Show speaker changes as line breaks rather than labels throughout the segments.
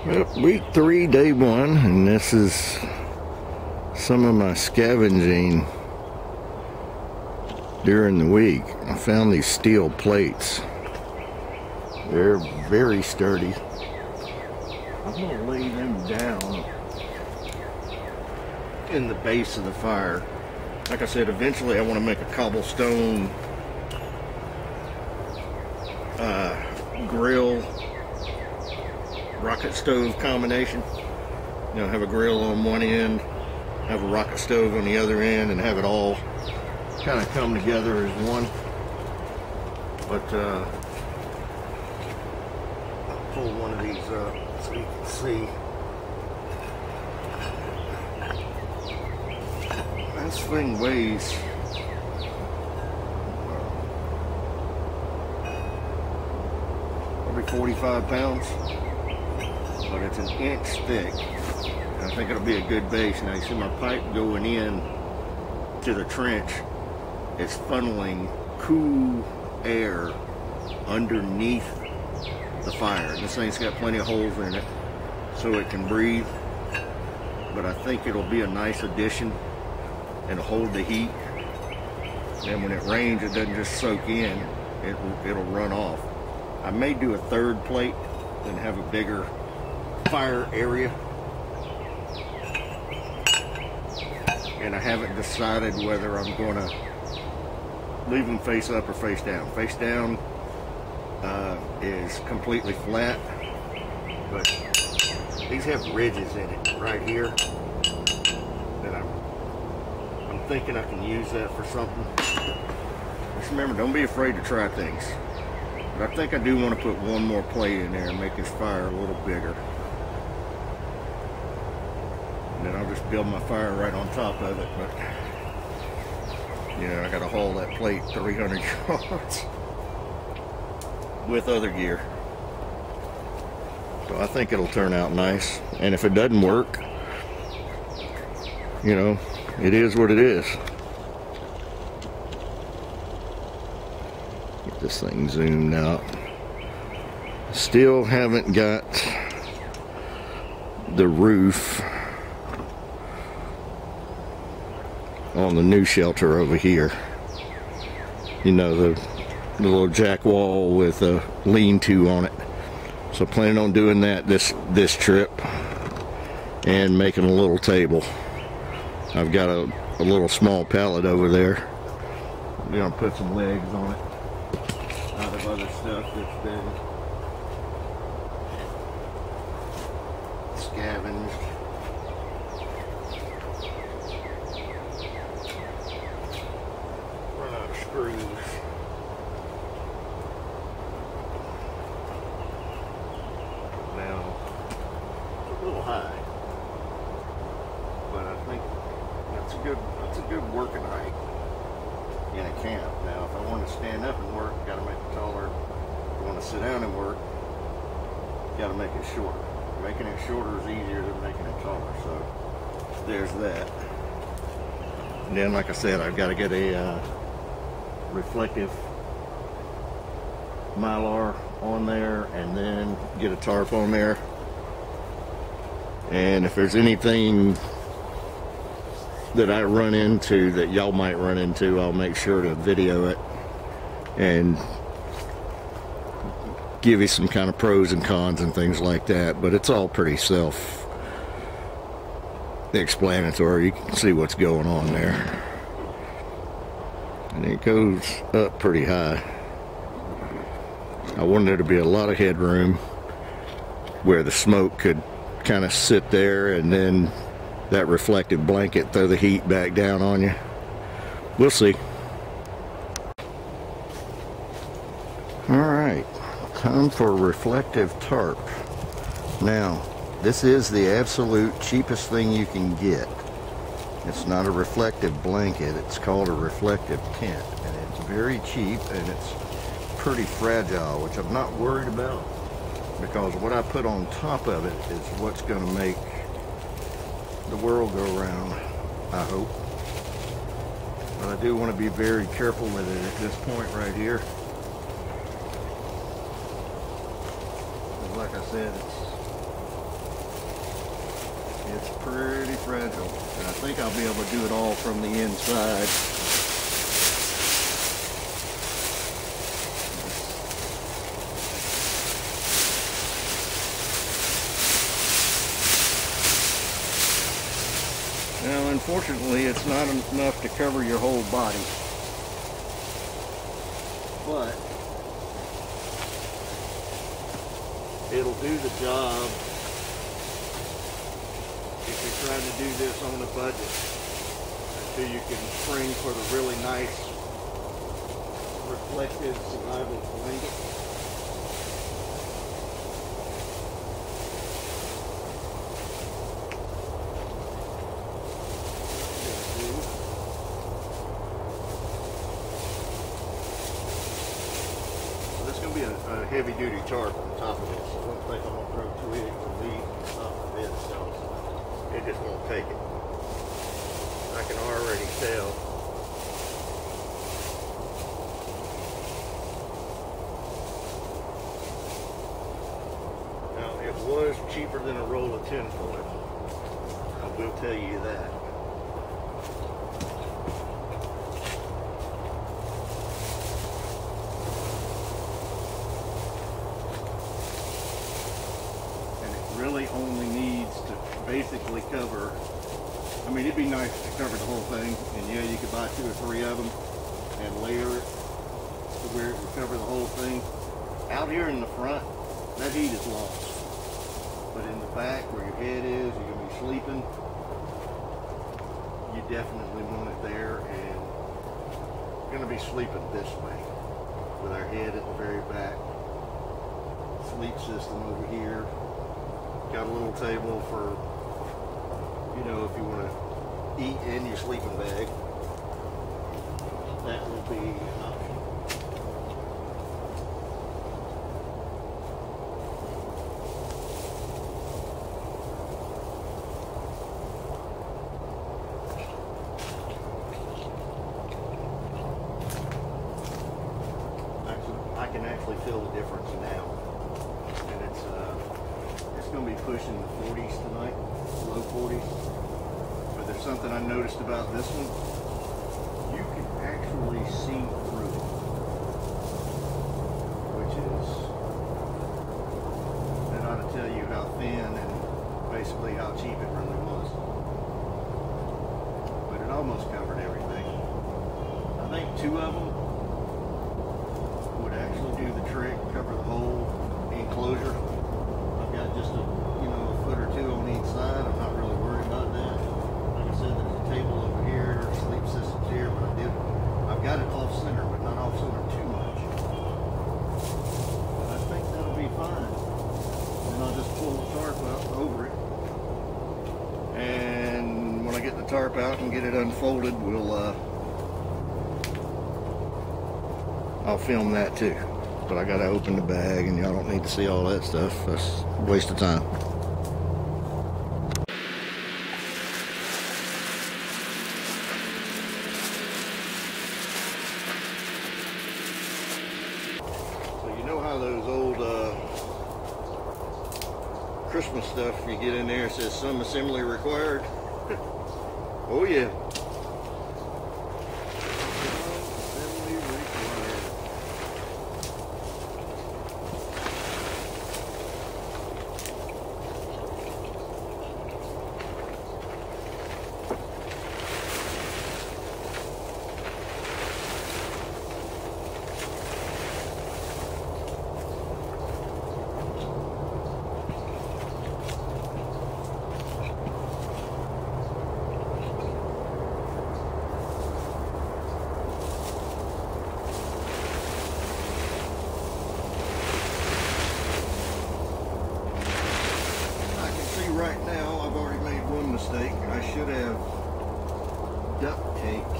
Well, week 3, day 1, and this is some of my scavenging during the week. I found these steel plates. They're very sturdy. I'm going to lay them down in the base of the fire. Like I said, eventually I want to make a cobblestone grill rocket stove combination. You know, have a grill on one end, have a rocket stove on the other end, and have it all kind of come together as one. But I'll pull one of these up so you can see. This thing weighs probably 45 pounds. But it's an inch thick. And I think it'll be a good base. Now you see my pipe going in to the trench. It's funneling cool air underneath the fire. This thing's got plenty of holes in it so it can breathe. But I think it'll be a nice addition. It'll hold the heat. And when it rains, it doesn't just soak in. It'll run off. I may do a third plate and have a bigger fire area, and I haven't decided whether I'm going to leave them face up or face down. Face down is completely flat, but these have ridges in it right here that I'm thinking I can use that for something. Just remember, don't be afraid to try things. But I think I do want to put one more plate in there and make this fire a little bigger. And then I'll just build my fire right on top of it. But yeah, I gotta haul that plate 300 yards with other gear. So I think it'll turn out nice. And if it doesn't work, you know, it is what it is. Get this thing zoomed out. Still haven't got the roof on the new shelter over here. You know, the little jack wall with a lean-to on it. So planning on doing that this trip and making a little table. I've got a little small pallet over there. I'm gonna put some legs on it out of other stuff that's been scavenged. Run out of screws. Now, it's a little high, but I think that's a good working height in a camp. Now, if I want to stand up and work, got to make it taller. If I want to sit down and work, got to make it shorter. Making it shorter is easier than making it taller, so there's that. And then, like I said, I've got to get a reflective mylar on there, and then get a tarp on there. And if there's anything that I run into that y'all might run into, I'll make sure to video it and give you some kind of pros and cons and things like that. But it's all pretty self-explanatory. You can see what's going on there. And it goes up pretty high. I wanted there to be a lot of headroom where the smoke could kind of sit there, and then that reflective blanket throw the heat back down on you. We'll see. Alright, time for a reflective tarp. Now, this is the absolute cheapest thing you can get. It's not a reflective blanket, it's called a reflective tent, and it's very cheap and it's pretty fragile, which I'm not worried about, because what I put on top of it is what's going to make the world go round, I hope. But I do want to be very careful with it at this point right here. Like I said, It's pretty fragile, and I think I'll be able to do it all from the inside. Now, unfortunately, it's not enough to cover your whole body, but it'll do the job if you're trying to do this on a budget until you can spring for the really nice reflective survival blanket. This is going to be a heavy duty tarp on top of this, so I don't think I'm going to throw twig or leaves on top of this, so it just won't take it. I can already tell. Now, it was cheaper than a roll of tinfoil. I will tell you that. Really only needs to basically cover, I mean, it'd be nice to cover the whole thing, and yeah, you could buy 2 or 3 of them and layer it to where it would cover the whole thing. Out here in the front, that heat is lost, but in the back where your head is, you're going to be sleeping, you definitely want it there, and you're going to be sleeping this way with our head at the very back. Sleep system over here. Got a little table for, you know, if you want to eat in your sleeping bag. That will be an option. I can actually feel the difference now, and it's going to be pushing the 40s tonight, low 40s. But there's something I noticed about this one. You can actually see through it, which is, that ought to tell you how thin and basically how cheap it really was. But it almost covered everything. I think 2 of them would actually do the trick, cover the whole enclosure. Got just a foot or 2 on each side. I'm not really worried about that. Like I said, there's a table over here, sleep system's here, but I've got it off center, but not off center too much. But I think that'll be fine. And then I'll just pull the tarp out over it. And when I get the tarp out and get it unfolded, I'll film that too. But I gotta open the bag, and y'all don't need to see all that stuff. That's a waste of time. So you know how those old Christmas stuff, you get in there, it says some assembly required? Oh yeah. Right now, I've already made one mistake. I should have duct taped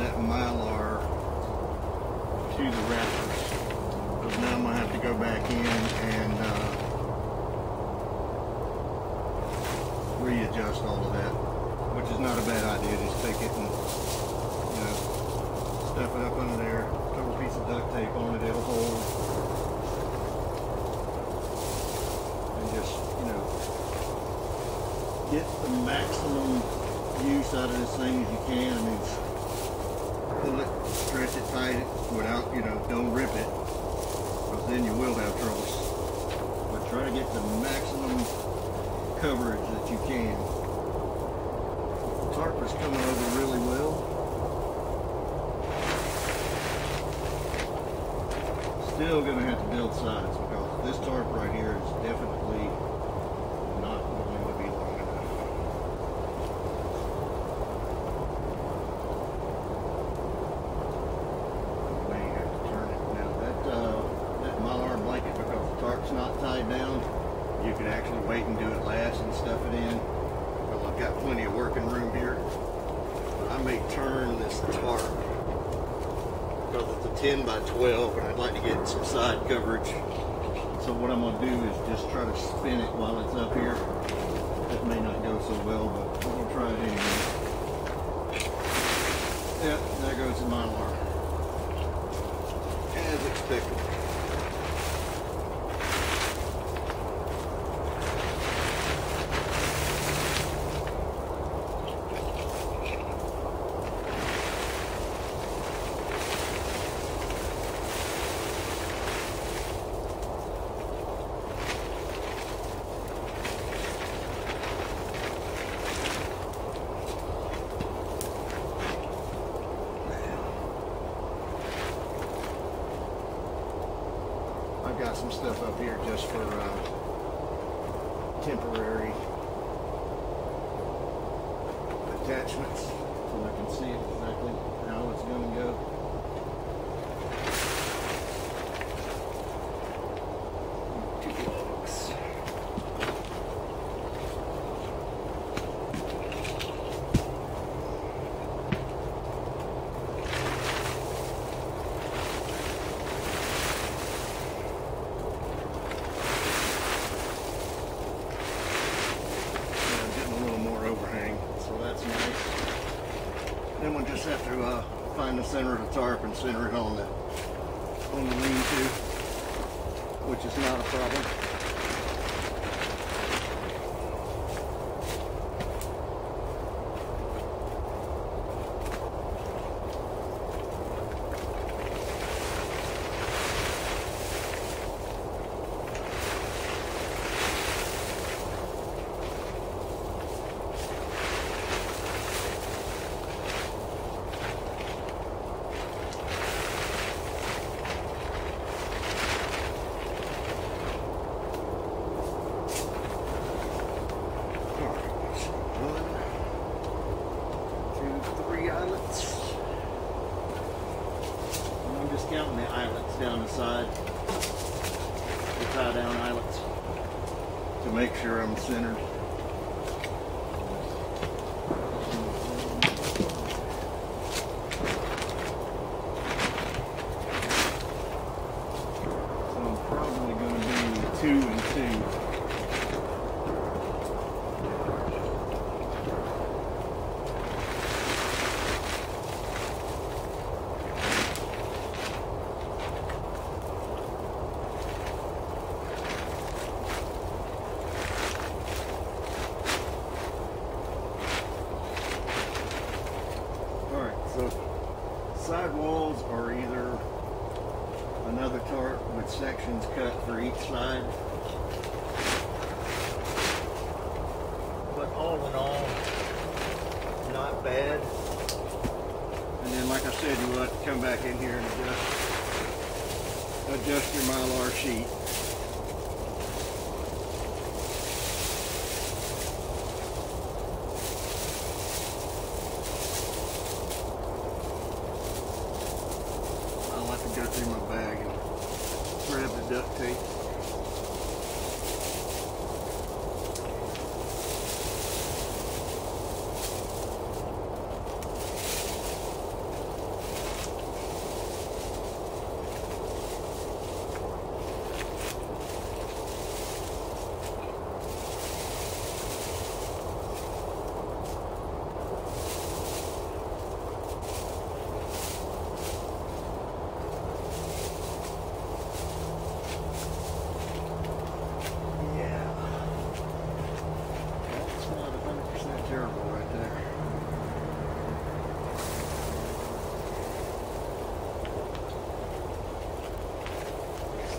that Mylar to the wrappers, because now I'm going to have to go back in and readjust all of that, which is not a bad idea. Just take it and, stuff it up under there, throw a piece of duct tape on it, it'll hold. Just, get the maximum use out of this thing as you can. I mean, pull it, stretch it, tight it without, you know, don't rip it, because then you will have troubles. But try to get the maximum coverage that you can. The tarp is coming over really well. Still going to have to build sides, because this tarp right here is definitely not going to be long enough. The way you have to turn it. Now that Mylar blanket, because the tarp's not tied down, you can actually wait and do it last and stuff it in. Well, I've got plenty of working room here. But I may turn this tarp, because it's a 10 by 12 and I'd like to get some side coverage. So what I'm going to do is just try to spin it while it's up here. That may not go so well, but we're going to try it anyway. Yeah, there goes the Mylar. As expected. I've got some stuff up here just for temporary attachments, so I can see exactly how it's going to go. Two logs. Then we'll just have to find the center of the tarp and center it on the lean-to, which is not a problem. Counting the eyelets down the side, the tie down eyelets, to make sure I'm centered. So I'm probably going to do 2 and 2. Side walls are either another tarp with sections cut for each side, but all in all, not bad. And then, like I said, you will have to come back in here and adjust your Mylar sheet. Go through my bag and grab the duct tape.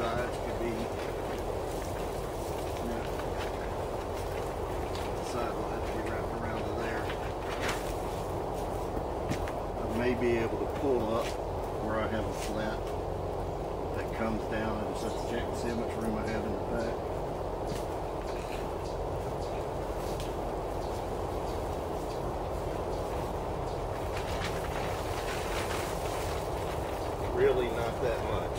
sides could be, side will have to be wrapped around to there. I may be able to pull up where I have a flat that comes down. I just have to check and see how much room I have in the back. Really not that much.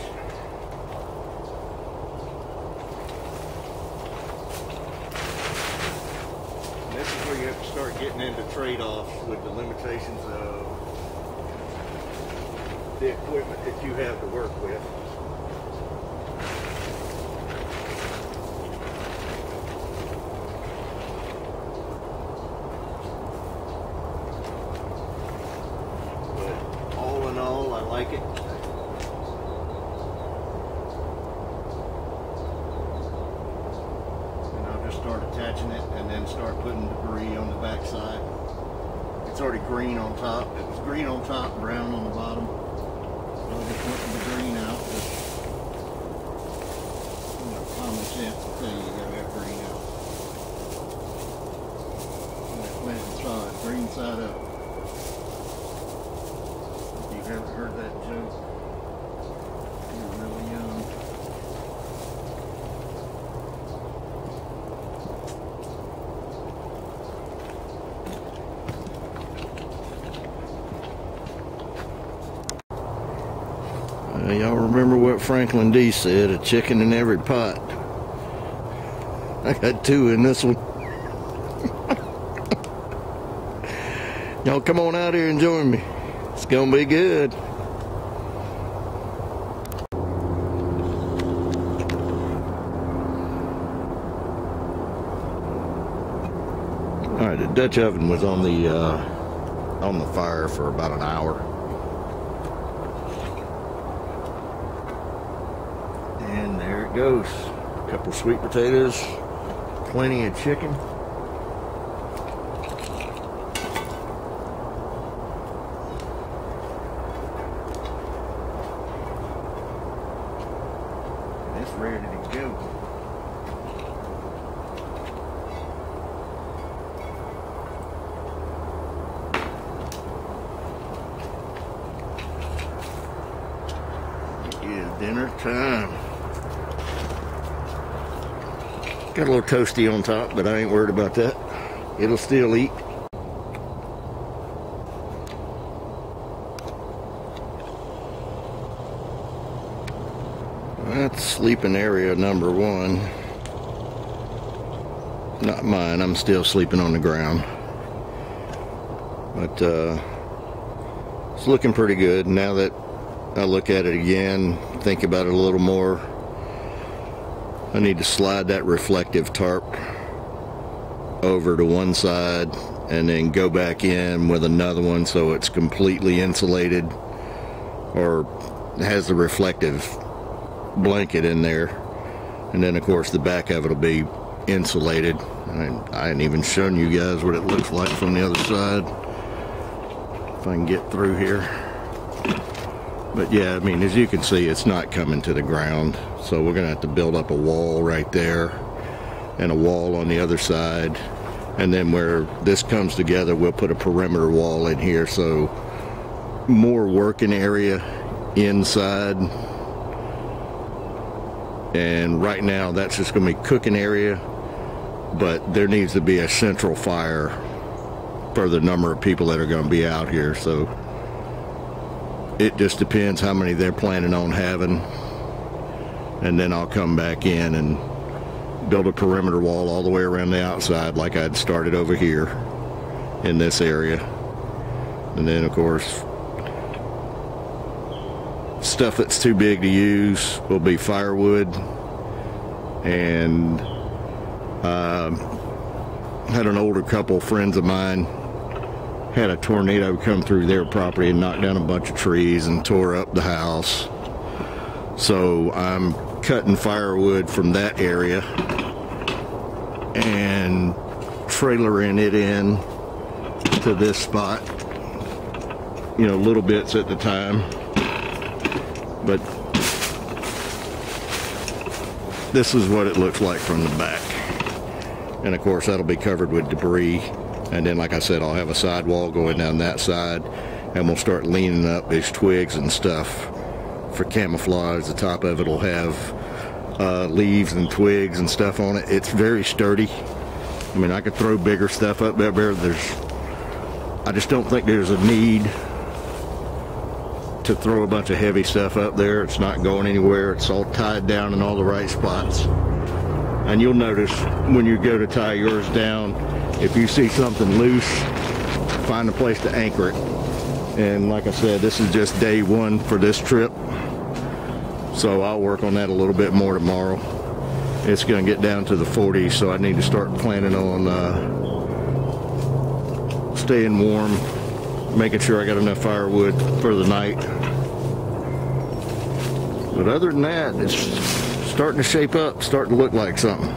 And this is where you have to start getting into trade-offs with the limitations of the equipment that you have to work with. But all in all, I like it. Start attaching it and then start putting debris on the back side. It's already green on top. It was green on top, brown on the bottom. So I just putting the green out. Common sense will tell you gotta have green out. And that planting side, green side up. If you've ever heard that joke, you're really young. Y'all remember what Franklin D said, a chicken in every pot. I got two in this one. Y'all come on out here and join me. It's gonna be good. Alright, the Dutch oven was on the fire for about an hour. And there it goes. A couple sweet potatoes, plenty of chicken. And it's ready to go. It is dinner time. Got a little toasty on top, but I ain't worried about that. It'll still eat. That's sleeping area number one. Not mine, I'm still sleeping on the ground. But it's looking pretty good. Now that I look at it again, think about it a little more, I need to slide that reflective tarp over to one side and then go back in with another one so it's completely insulated or has the reflective blanket in there. And then of course the back of it will be insulated. I hadn't even shown you guys what it looks like from the other side. If I can get through here. But yeah, I mean, as you can see, it's not coming to the ground. So we're gonna have to build up a wall right there and a wall on the other side. And then where this comes together, we'll put a perimeter wall in here. So more working area inside. And right now that's just gonna be cooking area, but there needs to be a central fire for the number of people that are gonna be out here. So it just depends how many they're planning on having. And then I'll come back in and build a perimeter wall all the way around the outside like I'd started over here in this area. And then of course, stuff that's too big to use will be firewood. And had an older couple friends of mine had a tornado come through their property and knocked down a bunch of trees and tore up the house. So I'm cutting firewood from that area and trailering it in to this spot, you know, little bits at the time. But this is what it looks like from the back. And of course that'll be covered with debris. And then, like I said, I'll have a sidewall going down that side, and we'll start leaning up these twigs and stuff for camouflage. The top of it will have leaves and twigs and stuff on it. It's very sturdy. I mean, I could throw bigger stuff up there. I just don't think there's a need to throw a bunch of heavy stuff up there. It's not going anywhere. It's all tied down in all the right spots. And you'll notice when you go to tie yours down, if you see something loose, find a place to anchor it. And like I said, this is just day one for this trip, so I'll work on that a little bit more tomorrow. It's going to get down to the 40s, so I need to start planning on staying warm, making sure I got enough firewood for the night. But other than that, it's starting to shape up, starting to look like something.